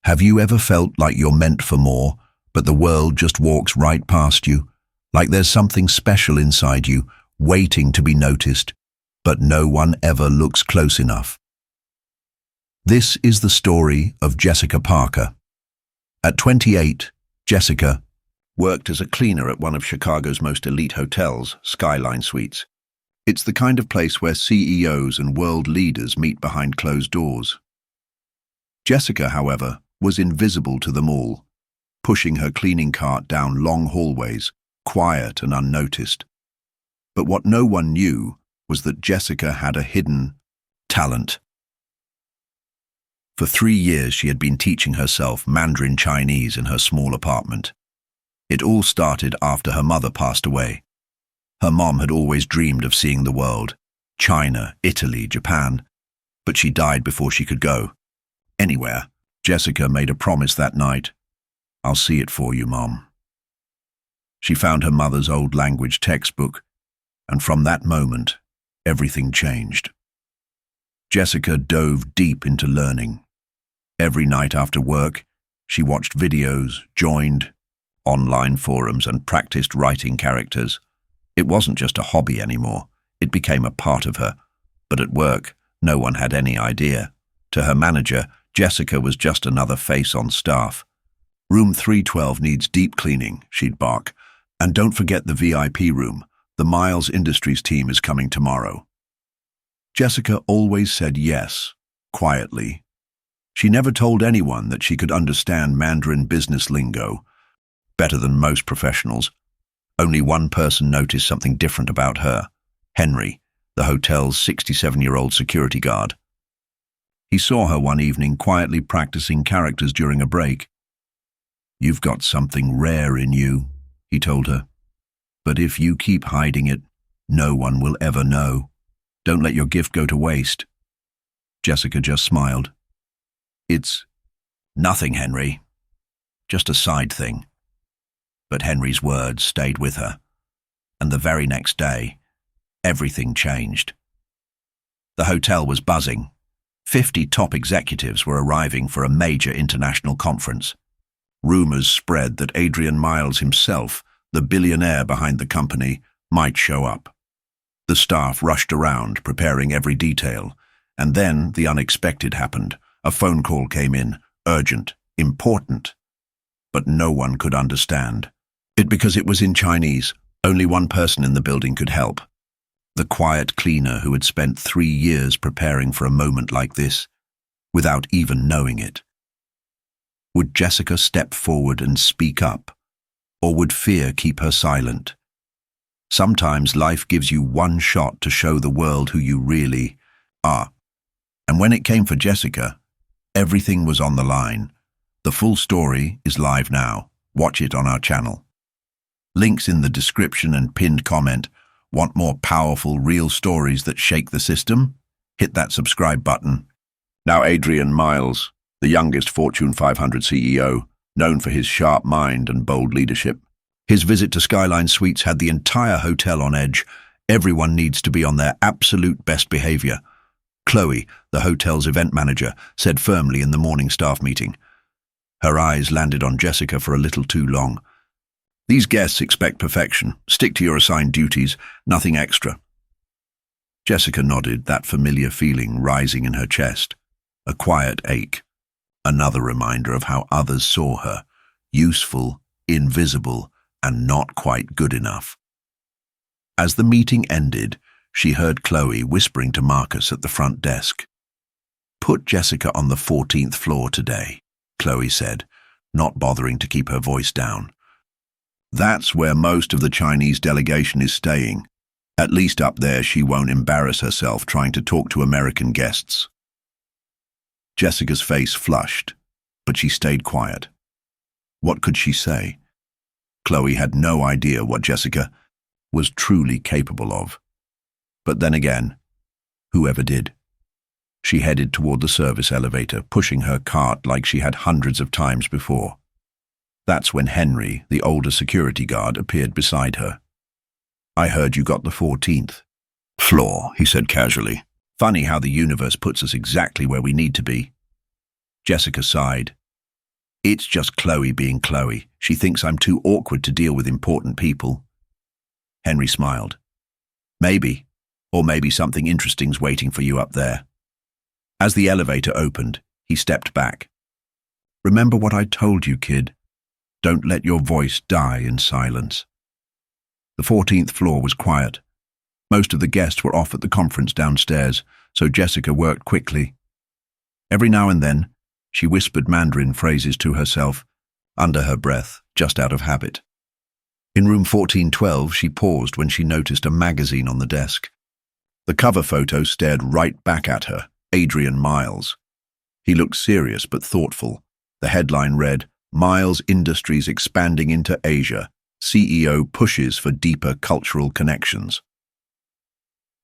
Have you ever felt like you're meant for more, but the world just walks right past you? Like there's something special inside you, waiting to be noticed, but no one ever looks close enough. This is the story of Jessica Parker. At 28, Jessica worked as a cleaner at one of Chicago's most elite hotels, Skyline Suites. It's the kind of place where CEOs and world leaders meet behind closed doors. Jessica, however, was invisible to them all, pushing her cleaning cart down long hallways, quiet and unnoticed. But what no one knew was that Jessica had a hidden talent. For 3 years she had been teaching herself Mandarin Chinese in her small apartment. It all started after her mother passed away. Her mom had always dreamed of seeing the world, China, Italy, Japan, but she died before she could go anywhere. Jessica made a promise that night. "I'll see it for you, Mom." She found her mother's old language textbook, and from that moment, everything changed. Jessica dove deep into learning. Every night after work, she watched videos, joined online forums, and practiced writing characters. It wasn't just a hobby anymore. It became a part of her. But at work, no one had any idea. To her manager, Jessica was just another face on staff. "Room 312 needs deep cleaning," she'd bark. "And don't forget the VIP room. The Miles Industries team is coming tomorrow." Jessica always said yes, quietly. She never told anyone that she could understand Mandarin business lingo better than most professionals. Only one person noticed something different about her: Henry, the hotel's 67-year-old security guard. He saw her one evening quietly practicing characters during a break. "You've got something rare in you," he told her. "But if you keep hiding it, no one will ever know. Don't let your gift go to waste." Jessica just smiled. "It's nothing, Henry. Just a side thing." But Henry's words stayed with her. And the very next day, everything changed. The hotel was buzzing. 50 top executives were arriving for a major international conference. Rumors spread that Adrian Miles himself, the billionaire behind the company, might show up. The staff rushed around, preparing every detail. And then the unexpected happened. A phone call came in, urgent, important. But no one could understand it because it was in Chinese. Only one person in the building could help. The quiet cleaner who had spent 3 years preparing for a moment like this, without even knowing it. Would Jessica step forward and speak up, or would fear keep her silent? Sometimes life gives you one shot to show the world who you really are. And when it came for Jessica, everything was on the line. The full story is live now. Watch it on our channel. Links in the description and pinned comment. Want more powerful, real stories that shake the system? Hit that subscribe button. Now Adrian Miles, the youngest Fortune 500 CEO, known for his sharp mind and bold leadership. His visit to Skyline Suites had the entire hotel on edge. Everyone needs to be on their absolute best behavior. Chloe, the hotel's event manager, said firmly in the morning staff meeting. Her eyes landed on Jessica for a little too long. "These guests expect perfection. Stick to your assigned duties, nothing extra." Jessica nodded, that familiar feeling rising in her chest. A quiet ache. Another reminder of how others saw her. Useful, invisible, and not quite good enough. As the meeting ended, she heard Chloe whispering to Marcus at the front desk. "Put Jessica on the 14th floor today," Chloe said, not bothering to keep her voice down. "That's where most of the Chinese delegation is staying. At least up there she won't embarrass herself trying to talk to American guests." Jessica's face flushed, but she stayed quiet. What could she say? Chloe had no idea what Jessica was truly capable of. But then again, whoever did? She headed toward the service elevator, pushing her cart like she had hundreds of times before. That's when Henry, the older security guard, appeared beside her. "I heard you got the 14th floor," he said casually. "Funny how the universe puts us exactly where we need to be." Jessica sighed. It's just Chloe being Chloe. She thinks I'm too awkward to deal with important people. Henry smiled. Maybe, or maybe something interesting's waiting for you up there. As the elevator opened, he stepped back. Remember what I told you, kid. Don't let your voice die in silence. The 14th floor was quiet. Most of the guests were off at the conference downstairs, so Jessica worked quickly. Every now and then, she whispered Mandarin phrases to herself, under her breath, just out of habit. In room 1412, she paused when she noticed a magazine on the desk. The cover photo stared right back at her, Adrian Miles. He looked serious but thoughtful. The headline read, Miles Industries expanding into Asia. CEO pushes for deeper cultural connections.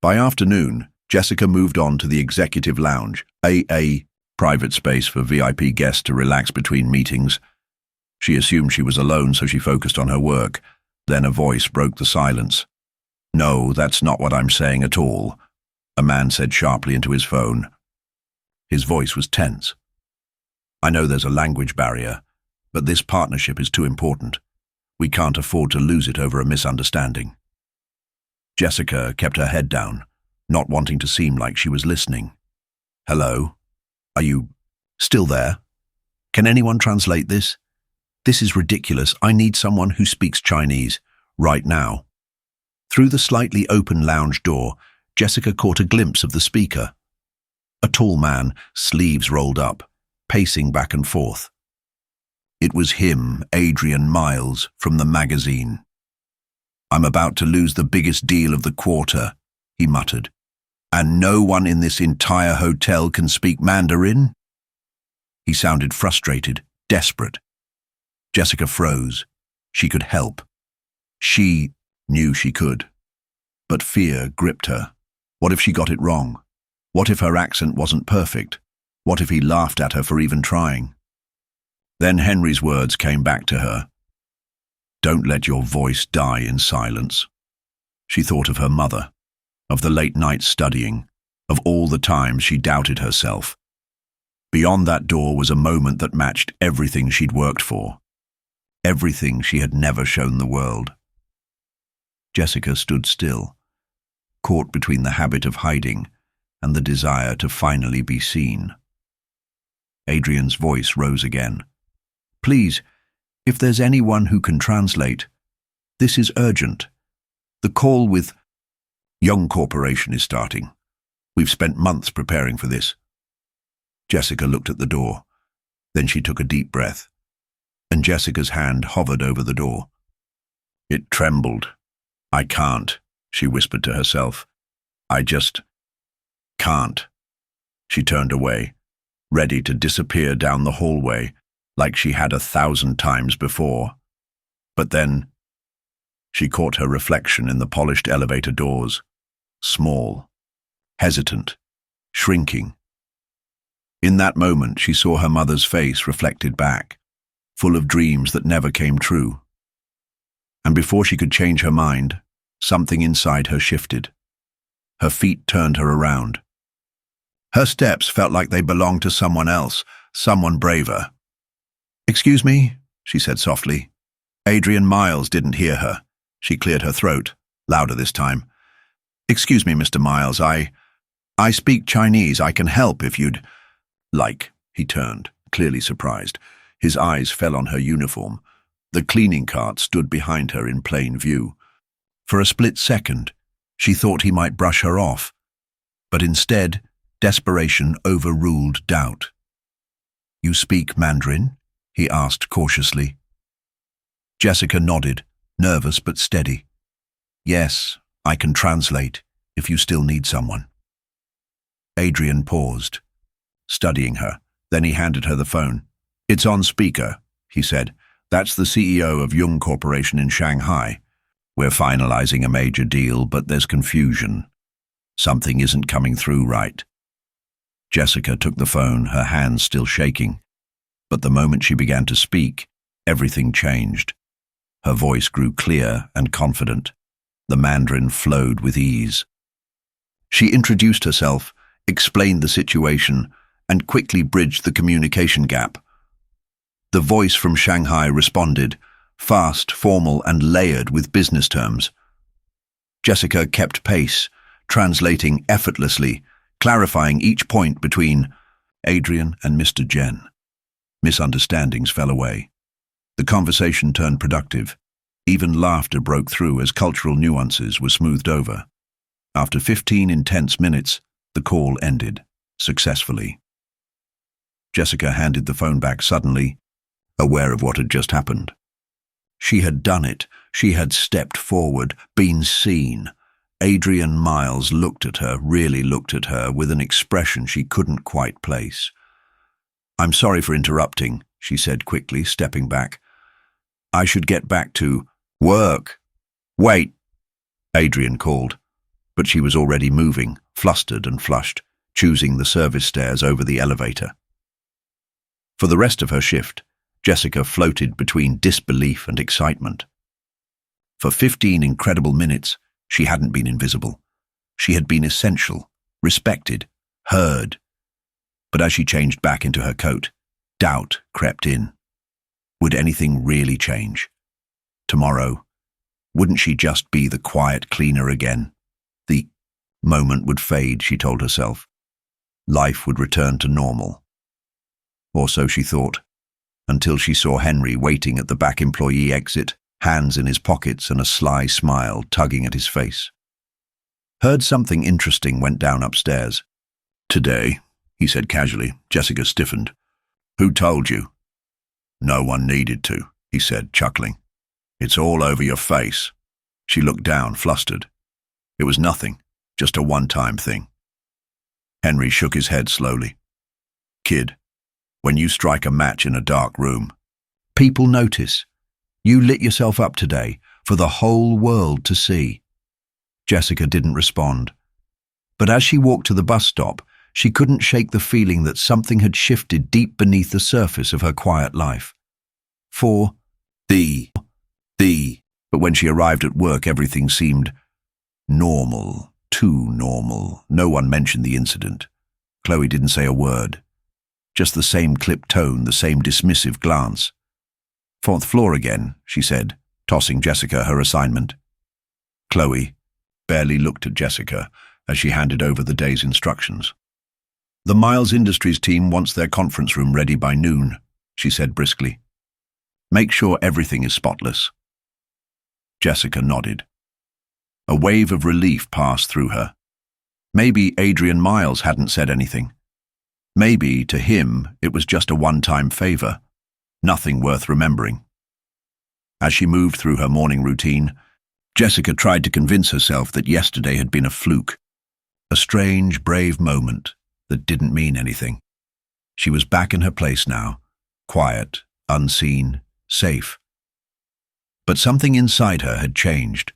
By afternoon, Jessica moved on to the executive lounge, a private space for VIP guests to relax between meetings. She assumed she was alone, so she focused on her work. Then a voice broke the silence. No, that's not what I'm saying at all, a man said sharply into his phone. His voice was tense. I know there's a language barrier, but this partnership is too important. We can't afford to lose it over a misunderstanding. Jessica kept her head down, not wanting to seem like she was listening. Hello? Are you still there? Can anyone translate this? This is ridiculous. I need someone who speaks Chinese, right now. Through the slightly open lounge door, Jessica caught a glimpse of the speaker. A tall man, sleeves rolled up, pacing back and forth. It was him, Adrian Miles, from the magazine. I'm about to lose the biggest deal of the quarter, he muttered. And no one in this entire hotel can speak Mandarin? He sounded frustrated, desperate. Jessica froze. She could help. She knew she could. But fear gripped her. What if she got it wrong? What if her accent wasn't perfect? What if he laughed at her for even trying? Then Henry's words came back to her. Don't let your voice die in silence. She thought of her mother, of the late nights studying, of all the times she doubted herself. Beyond that door was a moment that matched everything she'd worked for, everything she had never shown the world. Jessica stood still, caught between the habit of hiding and the desire to finally be seen. Adrian's voice rose again. Please, if there's anyone who can translate, this is urgent. The call with Young Corporation is starting. We've spent months preparing for this. Jessica looked at the door. Then she took a deep breath, and Jessica's hand hovered over the door. It trembled. I can't, she whispered to herself. I just can't. She turned away, ready to disappear down the hallway, like she had 1,000 times before. But then she caught her reflection in the polished elevator doors, small, hesitant, shrinking. In that moment, she saw her mother's face reflected back, full of dreams that never came true. And before she could change her mind, something inside her shifted. Her feet turned her around. Her steps felt like they belonged to someone else, someone braver. Excuse me, she said softly. Adrian Miles didn't hear her. She cleared her throat, louder this time. Excuse me, Mr. Miles, I speak Chinese. I can help if you'd like. He turned, clearly surprised. His eyes fell on her uniform. The cleaning cart stood behind her in plain view. For a split second, she thought he might brush her off, but instead, desperation overruled doubt. You speak Mandarin? He asked cautiously. Jessica nodded, nervous but steady. Yes, I can translate, if you still need someone. Adrian paused, studying her. Then he handed her the phone. It's on speaker, he said. That's the CEO of Young Corporation in Shanghai. We're finalizing a major deal, but there's confusion. Something isn't coming through right. Jessica took the phone, her hands still shaking. But the moment she began to speak, everything changed. Her voice grew clear and confident. The Mandarin flowed with ease. She introduced herself, explained the situation, and quickly bridged the communication gap. The voice from Shanghai responded, fast, formal, and layered with business terms. Jessica kept pace, translating effortlessly, clarifying each point between Adrian and Mr. Jen. Misunderstandings fell away. The conversation turned productive. Even laughter broke through as cultural nuances were smoothed over. After 15 intense minutes, the call ended, successfully. Jessica handed the phone back suddenly, aware of what had just happened. She had done it. She had stepped forward, been seen. Adrian Miles looked at her, really looked at her, with an expression she couldn't quite place. "I'm sorry for interrupting," she said quickly, stepping back. "I should get back to work." "Wait," Adrian called, but she was already moving, flustered and flushed, choosing the service stairs over the elevator. For the rest of her shift, Jessica floated between disbelief and excitement. For 15 incredible minutes, she hadn't been invisible. She had been essential, respected, heard. But as she changed back into her coat, doubt crept in. Would anything really change? Tomorrow, wouldn't she just be the quiet cleaner again? The moment would fade, she told herself. Life would return to normal. Or so she thought, until she saw Henry waiting at the back employee exit, hands in his pockets and a sly smile tugging at his face. Heard something interesting went down upstairs. "Today," he said casually. Jessica stiffened. "Who told you?" "No one needed to," he said, chuckling. "It's all over your face." She looked down, flustered. It was nothing, just a one-time thing. Henry shook his head slowly. "Kid, when you strike a match in a dark room, people notice. You lit yourself up today for the whole world to see." Jessica didn't respond. But as she walked to the bus stop, she couldn't shake the feeling that something had shifted deep beneath the surface of her quiet life. But when she arrived at work, everything seemed normal, too normal. No one mentioned the incident. Chloe didn't say a word. Just the same clipped tone, the same dismissive glance. "Fourth floor again," she said, tossing Jessica her assignment. Chloe barely looked at Jessica as she handed over the day's instructions. "The Miles Industries team wants their conference room ready by noon," she said briskly. "Make sure everything is spotless." Jessica nodded. A wave of relief passed through her. Maybe Adrian Miles hadn't said anything. Maybe, to him, it was just a one-time favor, nothing worth remembering. As she moved through her morning routine, Jessica tried to convince herself that yesterday had been a fluke, a strange, brave moment that didn't mean anything. She was back in her place now, quiet, unseen, safe. But something inside her had changed.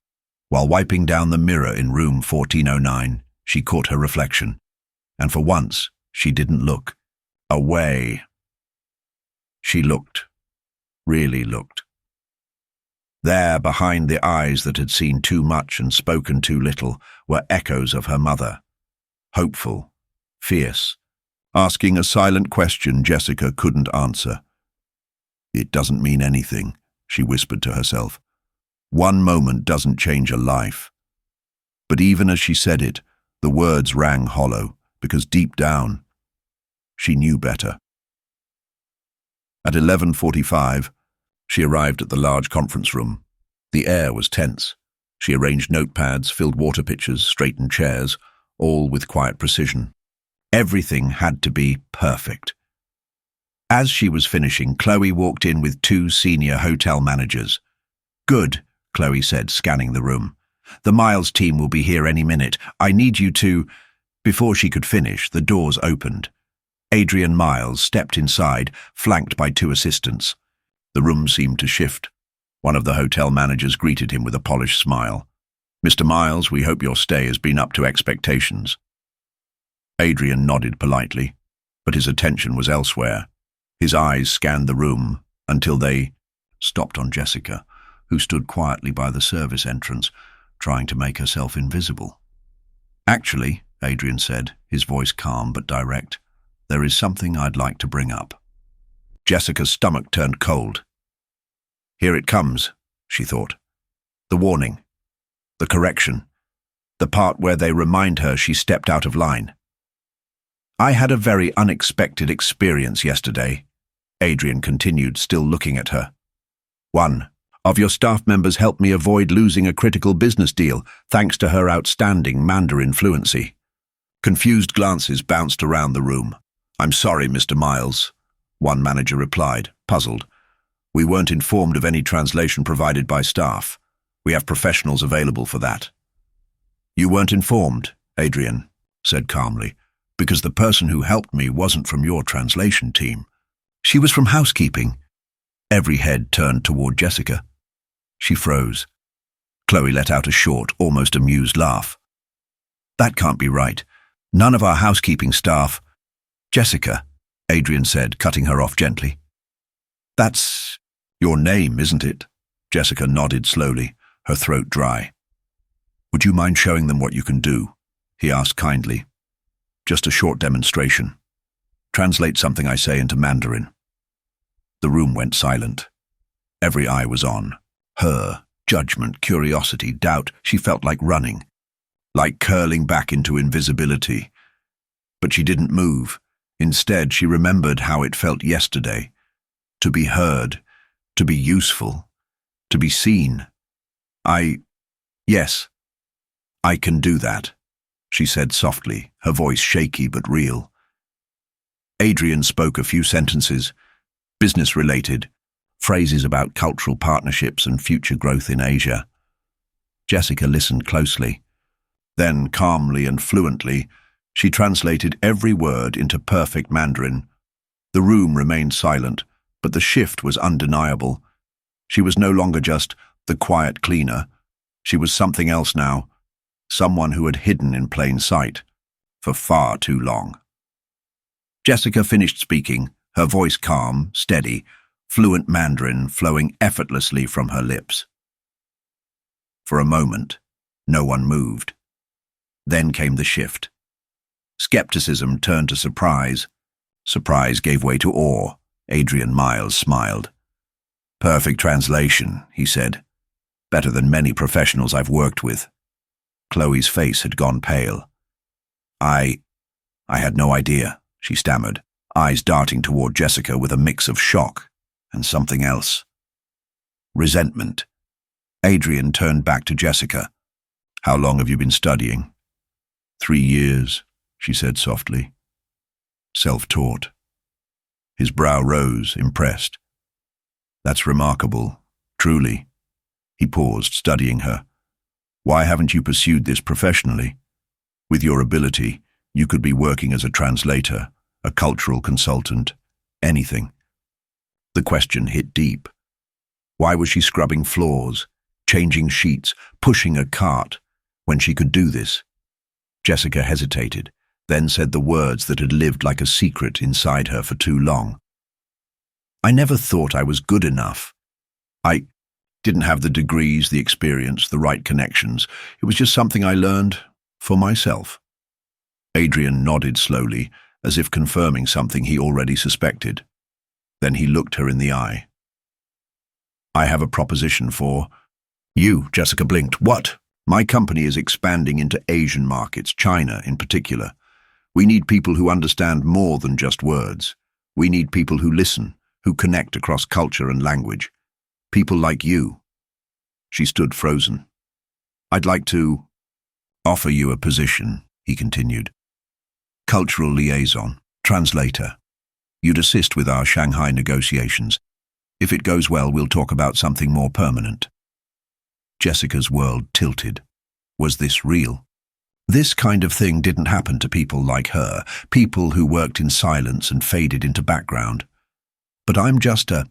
While wiping down the mirror in room 1409, she caught her reflection, and for once, she didn't look away. She looked, really looked. There, behind the eyes that had seen too much and spoken too little, were echoes of her mother. Hopeful, fierce, asking a silent question Jessica couldn't answer. "It doesn't mean anything," she whispered to herself. "One moment doesn't change a life." But even as she said it, the words rang hollow, because deep down, she knew better. At 11:45, she arrived at the large conference room. The air was tense. She arranged notepads, filled water pitchers, straightened chairs, all with quiet precision. Everything had to be perfect. As she was finishing, Chloe walked in with 2 senior hotel managers. "Good," Chloe said, scanning the room. "The Miles team will be here any minute. I need you to—" Before she could finish, the doors opened. Adrian Miles stepped inside, flanked by 2 assistants. The room seemed to shift. One of the hotel managers greeted him with a polished smile. "Mr. Miles, we hope your stay has been up to expectations." Adrian nodded politely, but his attention was elsewhere. His eyes scanned the room until they stopped on Jessica, who stood quietly by the service entrance, trying to make herself invisible. "Actually," Adrian said, his voice calm but direct, "there is something I'd like to bring up." Jessica's stomach turned cold. Here it comes, she thought. The warning. The correction. The part where they remind her she stepped out of line. I had a very unexpected experience yesterday, Adrian continued, still looking at her. One of your staff members helped me avoid losing a critical business deal thanks to her outstanding Mandarin fluency. Confused glances bounced around the room. I'm sorry, Mr. Miles, one manager replied, puzzled. We weren't informed of any translation provided by staff. We have professionals available for that. You weren't informed, Adrian said calmly, because the person who helped me wasn't from your translation team. She was from housekeeping. Every head turned toward Jessica. She froze. Chloe let out a short, almost amused laugh. That can't be right. None of our housekeeping staff. Jessica, Adrian said, cutting her off gently. That's your name, isn't it? Jessica nodded slowly, her throat dry. Would you mind showing them what you can do? He asked kindly. Just a short demonstration. Translate something I say into Mandarin. The room went silent. Every eye was on her. Judgment, curiosity, doubt. She felt like running, like curling back into invisibility. But she didn't move. Instead, she remembered how it felt yesterday. To be heard, to be useful, to be seen. Yes, I can do that, she said softly, her voice shaky but real. Adrian spoke a few sentences, business-related, phrases about cultural partnerships and future growth in Asia. Jessica listened closely. Then, calmly and fluently, she translated every word into perfect Mandarin. The room remained silent, but the shift was undeniable. She was no longer just the quiet cleaner. She was something else now, someone who had hidden in plain sight for far too long. Jessica finished speaking, her voice calm, steady, fluent Mandarin flowing effortlessly from her lips. For a moment, no one moved. Then came the shift. Skepticism turned to surprise. Surprise gave way to awe. Adrian Miles smiled. Perfect translation, he said. Better than many professionals I've worked with. Chloe's face had gone pale. I had no idea, she stammered, eyes darting toward Jessica with a mix of shock and something else. Resentment. Adrian turned back to Jessica. How long have you been studying? 3 years, she said softly. Self-taught. His brow rose, impressed. That's remarkable, truly. He paused, studying her. Why haven't you pursued this professionally? With your ability, you could be working as a translator, a cultural consultant, anything. The question hit deep. Why was she scrubbing floors, changing sheets, pushing a cart, when she could do this? Jessica hesitated, then said the words that had lived like a secret inside her for too long. I never thought I was good enough. I didn't have the degrees, the experience, the right connections. It was just something I learned for myself. Adrian nodded slowly, as if confirming something he already suspected. Then he looked her in the eye. I have a proposition for you. Jessica blinked. What? My company is expanding into Asian markets, China in particular. We need people who understand more than just words. We need people who listen, who connect across culture and language. People like you. She stood frozen. I'd like to offer you a position, he continued. Cultural liaison, translator. You'd assist with our Shanghai negotiations. If it goes well, we'll talk about something more permanent. Jessica's world tilted. Was this real? This kind of thing didn't happen to people like her, people who worked in silence and faded into background. But I'm just a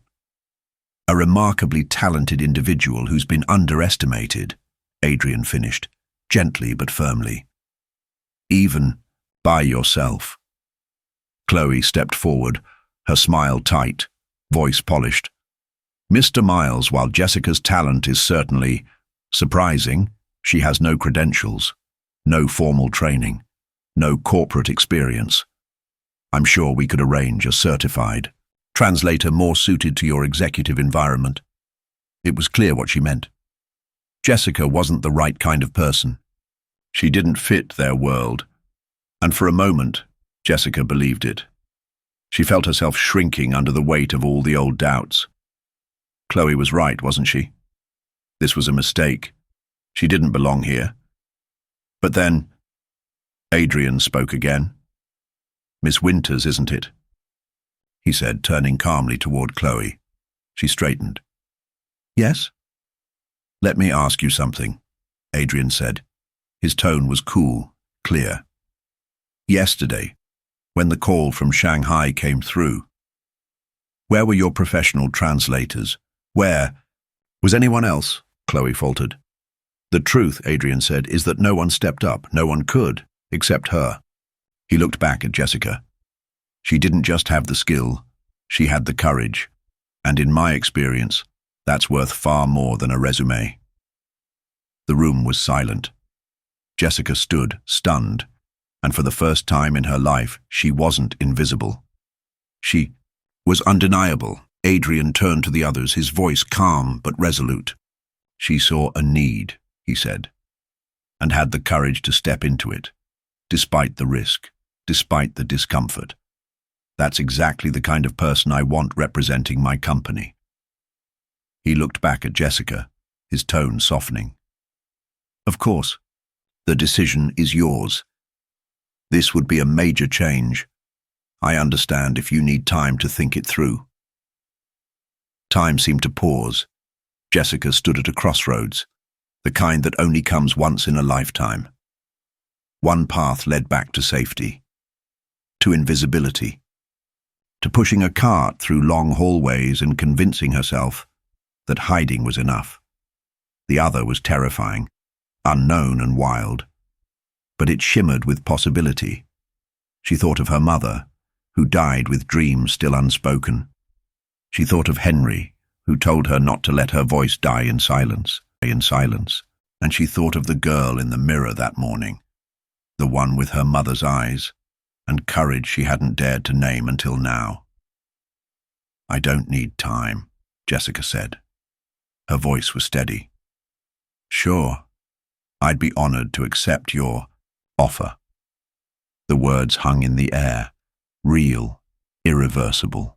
remarkably talented individual who's been underestimated, Adrian finished, gently but firmly. Even by yourself. Chloe stepped forward, her smile tight, voice polished. Mr. Miles, while Jessica's talent is certainly surprising, she has no credentials, no formal training, no corporate experience. I'm sure we could arrange a certified Translator more suited to your executive environment. It was clear what she meant. Jessica wasn't the right kind of person. She didn't fit their world. And for a moment, Jessica believed it. She felt herself shrinking under the weight of all the old doubts. Chloe was right, wasn't she? This was a mistake. She didn't belong here. But then, Adrian spoke again. "Miss Winters, isn't it?" he said, turning calmly toward Chloe. She straightened. "Yes?" "Let me ask you something," Adrian said. His tone was cool, clear. "Yesterday, when the call from Shanghai came through, where were your professional translators? Where? Was anyone else?" Chloe faltered. "The truth," Adrian said, "is that no one stepped up. No one could, except her." He looked back at Jessica. She didn't just have the skill, she had the courage. And in my experience, that's worth far more than a resume. The room was silent. Jessica stood, stunned, and for the first time in her life, she wasn't invisible. She was undeniable. Adrian turned to the others, his voice calm but resolute. "She saw a need," he said, "and had the courage to step into it, despite the risk, despite the discomfort. That's exactly the kind of person I want representing my company." He looked back at Jessica, his tone softening. "Of course, the decision is yours. This would be a major change. I understand if you need time to think it through." Time seemed to pause. Jessica stood at a crossroads, the kind that only comes once in a lifetime. One path led back to safety, to invisibility, to pushing a cart through long hallways and convincing herself that hiding was enough. The other was terrifying, unknown and wild, but it shimmered with possibility. She thought of her mother, who died with dreams still unspoken. She thought of Henry, who told her not to let her voice die in silence. And she thought of the girl in the mirror that morning, the one with her mother's eyes, and courage she hadn't dared to name until now. "I don't need time," Jessica said. Her voice was steady. "Sure, I'd be honored to accept your offer." The words hung in the air, real, irreversible.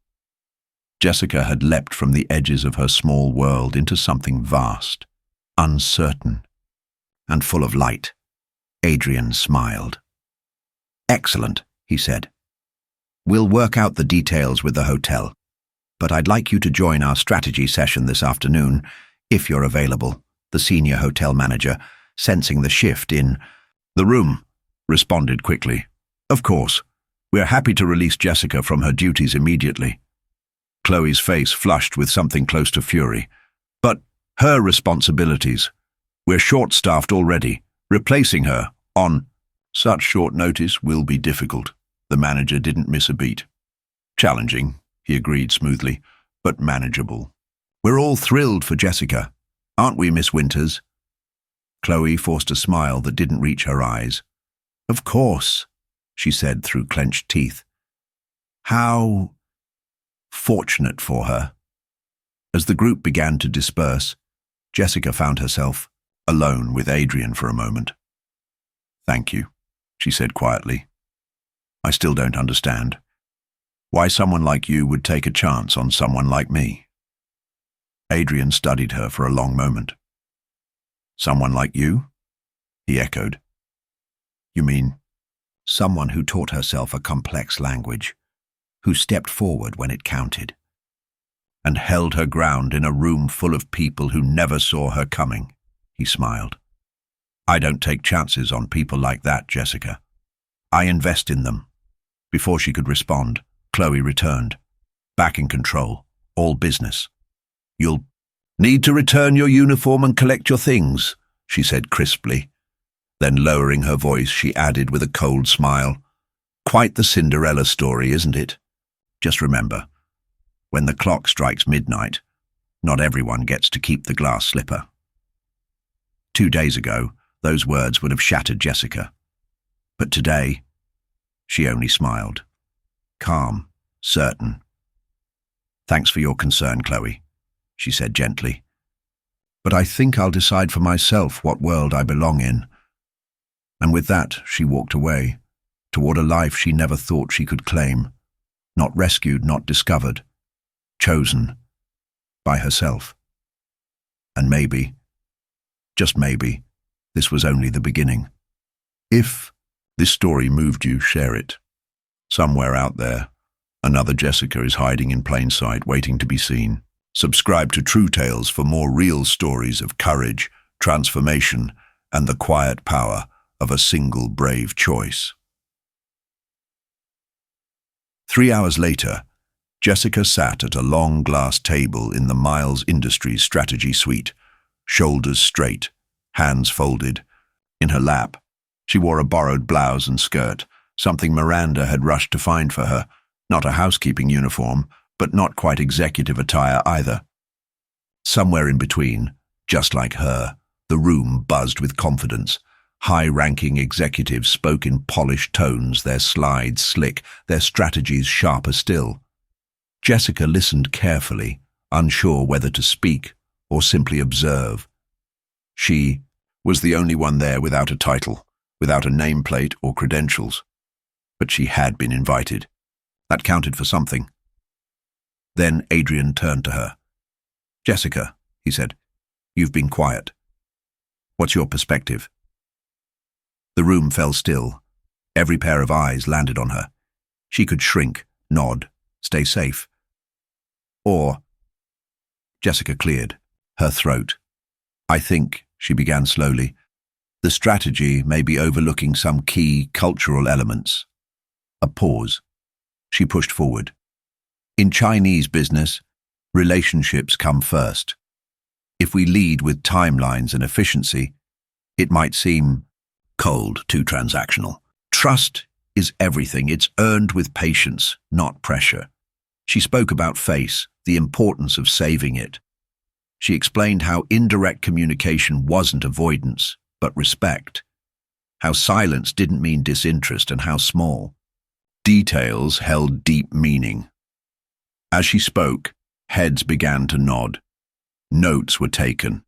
Jessica had leapt from the edges of her small world into something vast, uncertain, and full of light. Adrian smiled. "Excellent," he said. "We'll work out the details with the hotel, but I'd like you to join our strategy session this afternoon, if you're available," the senior hotel manager, sensing the shift in the room, responded quickly. "Of course, we're happy to release Jessica from her duties immediately." Chloe's face flushed with something close to fury. "But her responsibilities. We're short-staffed already. Replacing her on such short notice will be difficult." The manager didn't miss a beat. "Challenging," he agreed smoothly, "but manageable. We're all thrilled for Jessica, aren't we, Miss Winters?" Chloe forced a smile that didn't reach her eyes. "Of course," she said through clenched teeth. "How fortunate for her." As the group began to disperse, Jessica found herself alone with Adrian for a moment. "Thank you," she said quietly. "I still don't understand why someone like you would take a chance on someone like me." Adrian studied her for a long moment. "Someone like you?" he echoed. "You mean someone who taught herself a complex language, who stepped forward when it counted, and held her ground in a room full of people who never saw her coming," he smiled. "I don't take chances on people like that, Jessica. I invest in them." Before she could respond, Chloe returned, back in control, all business. "You'll need to return your uniform and collect your things," she said crisply. Then, lowering her voice, she added with a cold smile, "Quite the Cinderella story, isn't it? Just remember, when the clock strikes midnight, not everyone gets to keep the glass slipper." 2 days ago, those words would have shattered Jessica. But today, she only smiled. Calm, certain, Thanks for your concern, Chloe, she said gently. But I think I'll decide for myself what world I belong in. And with that, she walked away, toward a life she never thought she could claim. Not rescued, not discovered. Chosen. By herself. And maybe, just maybe, this was only the beginning. If this story moved you, share it. Somewhere out there, another Jessica is hiding in plain sight, waiting to be seen. Subscribe to True Tales for more real stories of courage, transformation, and the quiet power of a single brave choice. 3 hours later, Jessica sat at a long glass table in the Miles Industries strategy suite, shoulders straight, hands folded. In her lap, she wore a borrowed blouse and skirt, something Miranda had rushed to find for her, not a housekeeping uniform, but not quite executive attire either. Somewhere in between, just like her, the room buzzed with confidence. High-ranking executives spoke in polished tones, their slides slick, their strategies sharper still. Jessica listened carefully, unsure whether to speak or simply observe. She was the only one there without a title, without a nameplate or credentials. But she had been invited. That counted for something. Then Adrian turned to her. "Jessica," he said, "you've been quiet. What's your perspective?" The room fell still. Every pair of eyes landed on her. She could shrink, nod, stay safe. Or, Jessica cleared, her throat. "I think," she began slowly, "the strategy may be overlooking some key cultural elements." A pause. She pushed forward. "In Chinese business, relationships come first. If we lead with timelines and efficiency, it might seem cold, too transactional. Trust is everything. It's earned with patience, not pressure." She spoke about face, the importance of saving it. She explained how indirect communication wasn't avoidance, but respect. How silence didn't mean disinterest, and how small details held deep meaning. As she spoke, heads began to nod. Notes were taken.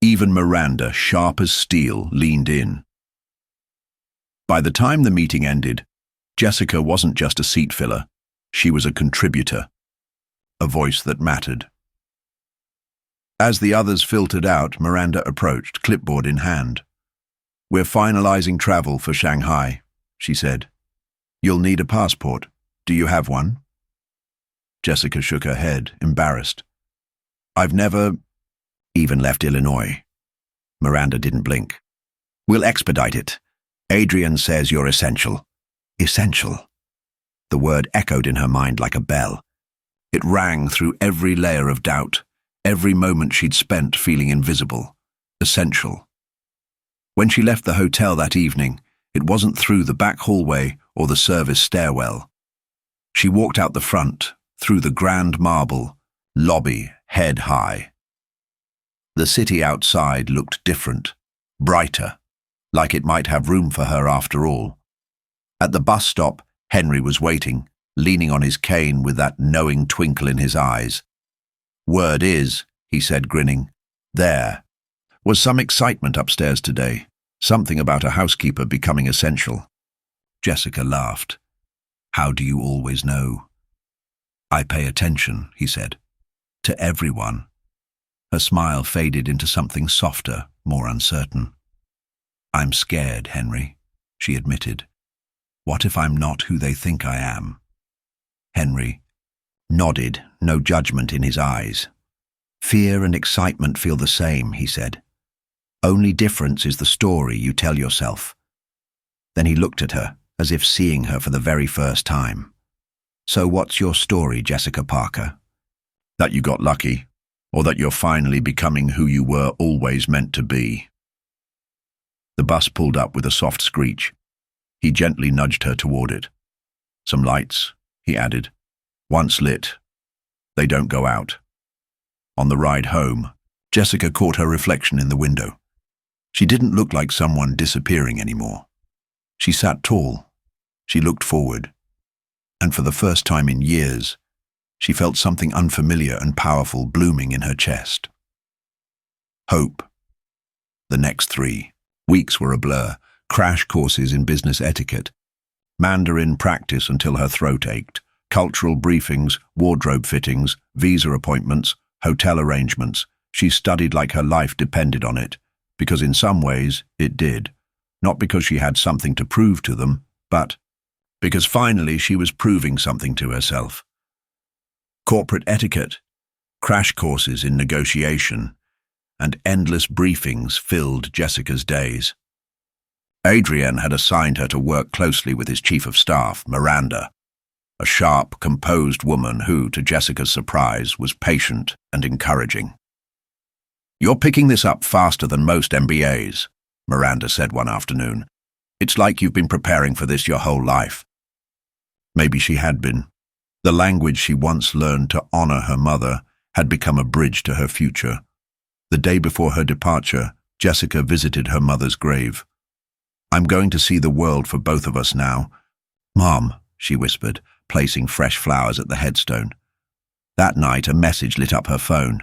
Even Miranda, sharp as steel, leaned in. By the time the meeting ended, Jessica wasn't just a seat filler. She was a contributor, a voice that mattered. As the others filtered out, Miranda approached, clipboard in hand. "We're finalizing travel for Shanghai," she said. "You'll need a passport. Do you have one?" Jessica shook her head, embarrassed. "I've never even left Illinois." Miranda didn't blink. "We'll expedite it. Adrian says you're essential." Essential. The word echoed in her mind like a bell. It rang through every layer of doubt, every moment she'd spent feeling invisible. Essential. When she left the hotel that evening, it wasn't through the back hallway or the service stairwell. She walked out the front, through the grand marble, lobby head high. The city outside looked different, brighter, like it might have room for her after all. At the bus stop, Henry was waiting, leaning on his cane with that knowing twinkle in his eyes. "Word is," he said, grinning, "there was some excitement upstairs today, something about a housekeeper becoming essential." Jessica laughed. "How do you always know?" "I pay attention," he said, "to everyone." Her smile faded into something softer, more uncertain. "I'm scared, Henry," she admitted. "What if I'm not who they think I am?" Henry nodded, no judgment in his eyes. "Fear and excitement feel the same," he said. "Only difference is the story you tell yourself." Then he looked at her, as if seeing her for the very first time. "So what's your story, Jessica Parker?" "That you got lucky, or that you're finally becoming who you were always meant to be." The bus pulled up with a soft screech. He gently nudged her toward it. "Some lights," he added. "Once lit, they don't go out." On the ride home, Jessica caught her reflection in the window. She didn't look like someone disappearing anymore. She sat tall. She looked forward. And for the first time in years, She felt something unfamiliar and powerful blooming in her chest. Hope. The next 3 weeks were a blur. Crash courses in business etiquette, Mandarin practice until her throat ached, cultural briefings, wardrobe fittings, visa appointments, hotel arrangements. She studied like her life depended on it, because in some ways it did. Not because she had something to prove to them, but because finally she was proving something to herself. Corporate etiquette, crash courses in negotiation, and endless briefings filled Jessica's days. Adrian had assigned her to work closely with his chief of staff, Miranda, a sharp, composed woman who, to Jessica's surprise, was patient and encouraging. "You're picking this up faster than most MBAs," Miranda said one afternoon. "It's like you've been preparing for this your whole life." Maybe she had been. The language she once learned to honor her mother had become a bridge to her future. The day before her departure, Jessica visited her mother's grave. "I'm going to see the world for both of us now." "Mom," she whispered, placing fresh flowers at the headstone. That night, a message lit up her phone.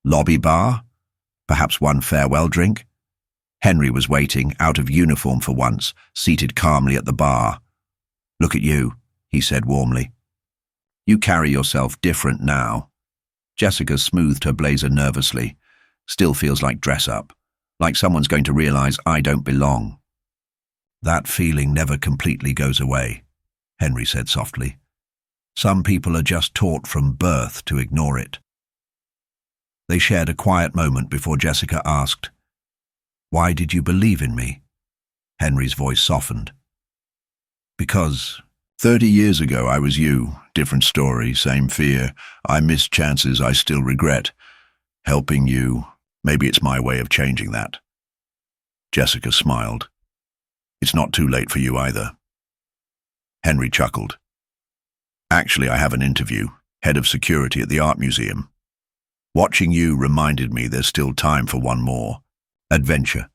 "Lobby bar? Perhaps one farewell drink?" Henry was waiting, out of uniform for once, seated calmly at the bar. "Look at you," he said warmly. "You carry yourself different now." Jessica smoothed her blazer nervously. "Still feels like dress-up, like someone's going to realize I don't belong." "That feeling never completely goes away," Henry said softly. "Some people are just taught from birth to ignore it." They shared a quiet moment before Jessica asked, "Why did you believe in me?" Henry's voice softened. "Because 30 years ago I was you. Different story, same fear. I missed chances I still regret. Helping you, maybe it's my way of changing that." Jessica smiled. "It's not too late for you either." Henry chuckled. "Actually, I have an interview, head of security at the art museum. Watching you reminded me there's still time for one more adventure."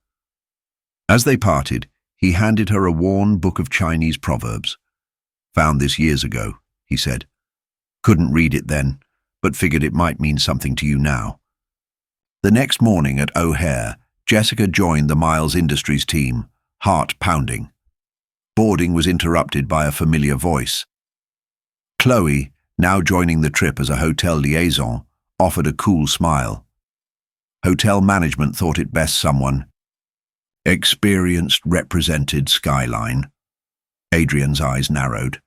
As they parted, he handed her a worn book of Chinese proverbs. "Found this years ago," he said. "Couldn't read it then, but figured it might mean something to you now." The next morning at O'Hare, Jessica joined the Miles Industries team, heart pounding. Boarding was interrupted by a familiar voice. Chloe, now joining the trip as a hotel liaison, offered a cool smile. Hotel management thought it best someone experienced represented Skyline. Adrian's eyes narrowed.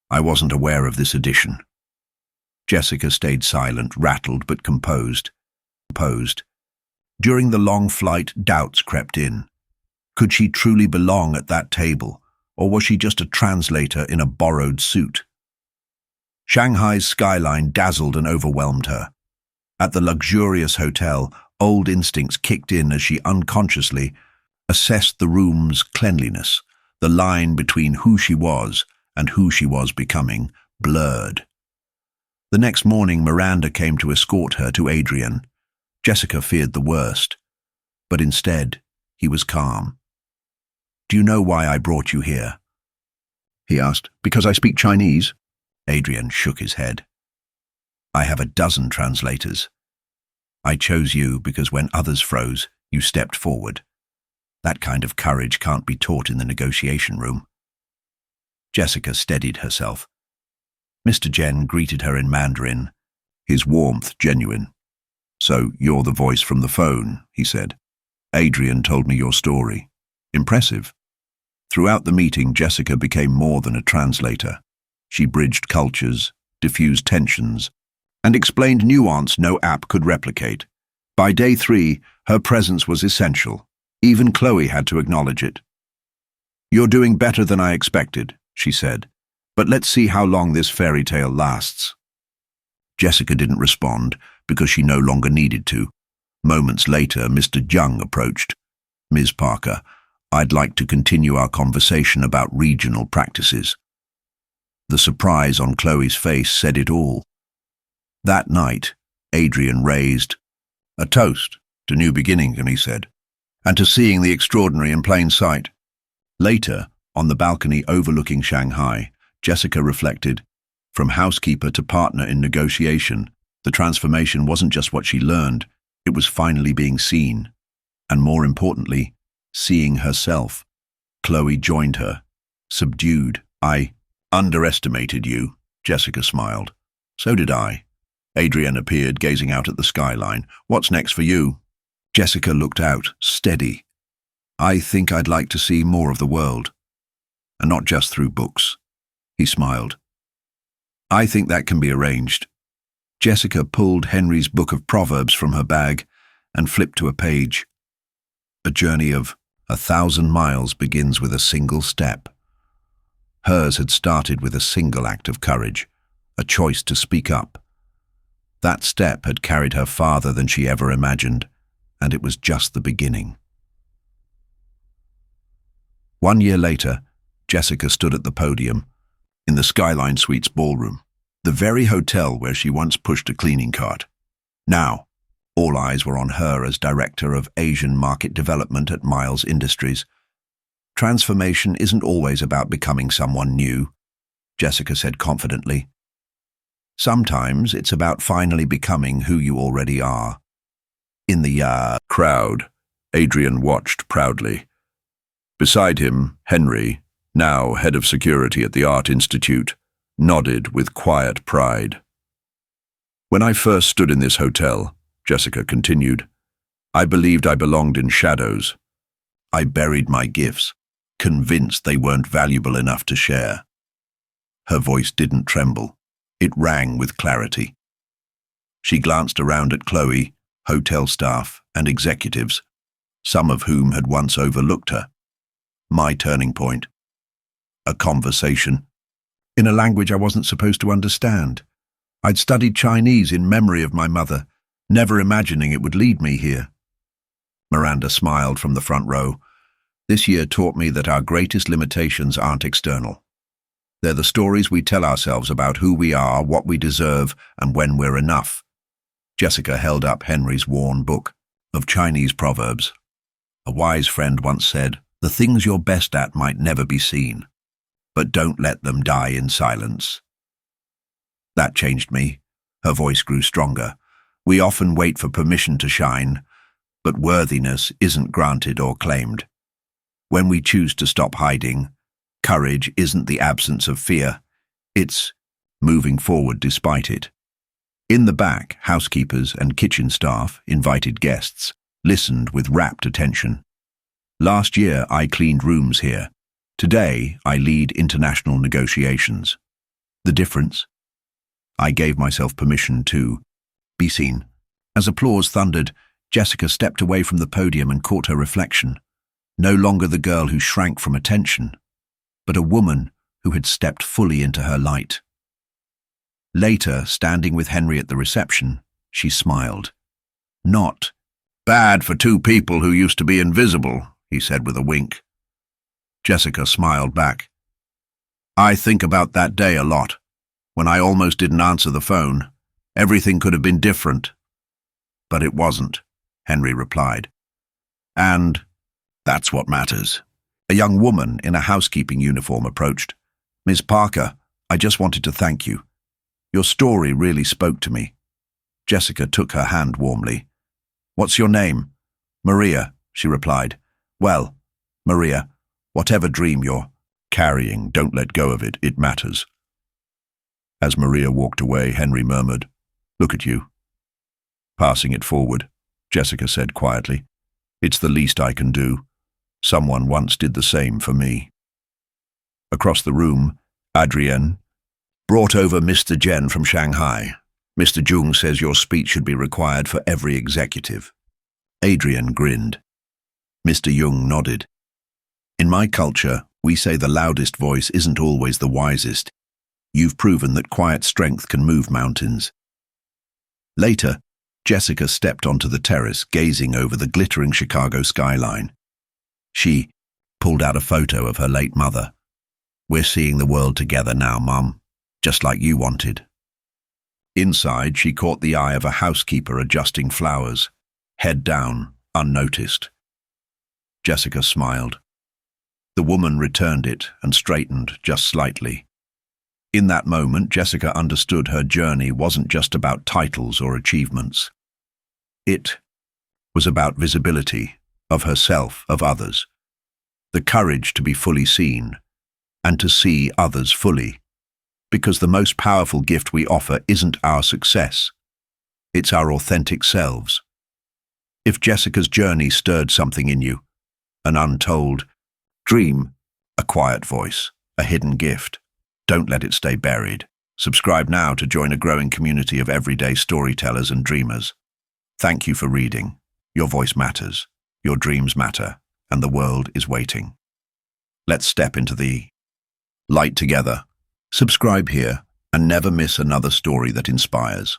"I wasn't aware of this addition." Jessica stayed silent, rattled but composed. During the long flight, doubts crept in. Could she truly belong at that table, or was she just a translator in a borrowed suit? Shanghai's skyline dazzled and overwhelmed her. At the luxurious hotel, old instincts kicked in as she unconsciously assessed the room's cleanliness. The line between who she was and who she was becoming blurred. The next morning, Miranda came to escort her to Adrian. Jessica feared the worst, but instead, he was calm. "Do you know why I brought you here?" he asked. "Because I speak Chinese?" Adrian shook his head. "I have a dozen translators. I chose you because when others froze, you stepped forward. That kind of courage can't be taught in the negotiation room." Jessica steadied herself. Mr. Jen greeted her in Mandarin, his warmth genuine. "So you're the voice from the phone," he said. "Adrian told me your story. Impressive." Throughout the meeting, Jessica became more than a translator. She bridged cultures, diffused tensions, and explained nuance no app could replicate. By day 3, her presence was essential. Even Chloe had to acknowledge it. "You're doing better than I expected," she said. "But let's see how long this fairy tale lasts." Jessica didn't respond because she no longer needed to. Moments later, Mr. Jung approached. "Ms. Parker, I'd like to continue our conversation about regional practices." The surprise on Chloe's face said it all. That night, Adrian raised a toast to new beginnings, and he said, "and to seeing the extraordinary in plain sight." Later, on the balcony overlooking Shanghai, Jessica reflected, From housekeeper to partner in negotiation, the transformation wasn't just what she learned, it was finally being seen. And more importantly, seeing herself. Chloe joined her, subdued. "I underestimated you," Jessica smiled. "So did I." Adrienne appeared, gazing out at the skyline. "What's next for you?" Jessica looked out, steady. "I think I'd like to see more of the world. And not just through books." He smiled. "I think that can be arranged." Jessica pulled Henry's book of Proverbs from her bag and flipped to a page. "A journey of 1,000 miles begins with a single step." Hers had started with a single act of courage, a choice to speak up. That step had carried her farther than she ever imagined, and it was just the beginning. 1 year later, Jessica stood at the podium, in the Skyline Suites ballroom, the very hotel where she once pushed a cleaning cart. Now, all eyes were on her as Director of Asian Market Development at Miles Industries. "Transformation isn't always about becoming someone new," Jessica said confidently. "Sometimes it's about finally becoming who you already are." In the crowd, Adrian watched proudly. Beside him, Henry, now head of security at the Art Institute, nodded with quiet pride. "When I first stood in this hotel," Jessica continued, "I believed I belonged in shadows. I buried my gifts, convinced they weren't valuable enough to share." Her voice didn't tremble. It rang with clarity. She glanced around at Chloe, hotel staff, and executives, some of whom had once overlooked her. My turning point. A conversation. In a language I wasn't supposed to understand. I'd studied Chinese in memory of my mother, never imagining it would lead me here. Miranda smiled from the front row. "This year taught me that our greatest limitations aren't external. They're the stories we tell ourselves about who we are, what we deserve, and when we're enough." Jessica held up Henry's worn book of Chinese proverbs. "A wise friend once said, 'The things you're best at might never be seen, but don't let them die in silence.'" That changed me. Her voice grew stronger. "We often wait for permission to shine, but worthiness isn't granted or claimed. When we choose to stop hiding, courage isn't the absence of fear, it's moving forward despite it." In the back, housekeepers and kitchen staff, invited guests, listened with rapt attention. "Last year I cleaned rooms here. Today I lead international negotiations. The difference? I gave myself permission to be seen." As applause thundered, Jessica stepped away from the podium and caught her reflection. No longer the girl who shrank from attention, but a woman who had stepped fully into her light. Later, standing with Henry at the reception, she smiled. "Not bad for two people who used to be invisible," he said with a wink. Jessica smiled back. "I think about that day a lot, when I almost didn't answer the phone. Everything could have been different." "But it wasn't," Henry replied. "And that's what matters." A young woman in a housekeeping uniform approached. "Miss Parker, I just wanted to thank you. Your story really spoke to me." Jessica took her hand warmly. "What's your name?" "Maria," she replied. "Well, Maria, whatever dream you're carrying, don't let go of it. It matters." As Maria walked away, Henry murmured, "Look at you." Passing it forward, Jessica said quietly, "It's the least I can do. Someone once did the same for me." Across the room, Adrienne brought over Mr. Jen from Shanghai. "Mr. Jung says your speech should be required for every executive." Adrienne grinned. Mr. Jung nodded. "In my culture, we say the loudest voice isn't always the wisest. You've proven that quiet strength can move mountains." Later, Jessica stepped onto the terrace, gazing over the glittering Chicago skyline. She pulled out a photo of her late mother. "We're seeing the world together now, Mum, just like you wanted." Inside, she caught the eye of a housekeeper adjusting flowers, head down, unnoticed. Jessica smiled. The woman returned it and straightened just slightly. In that moment, Jessica understood her journey wasn't just about titles or achievements. It was about visibility of herself, of others, the courage to be fully seen and to see others fully. Because the most powerful gift we offer isn't our success, it's our authentic selves. If Jessica's journey stirred something in you, an untold dream, a quiet voice, a hidden gift, don't let it stay buried. Subscribe now to join a growing community of everyday storytellers and dreamers. Thank you for reading. Your voice matters, your dreams matter, and the world is waiting. Let's step into the light together. Subscribe here and never miss another story that inspires.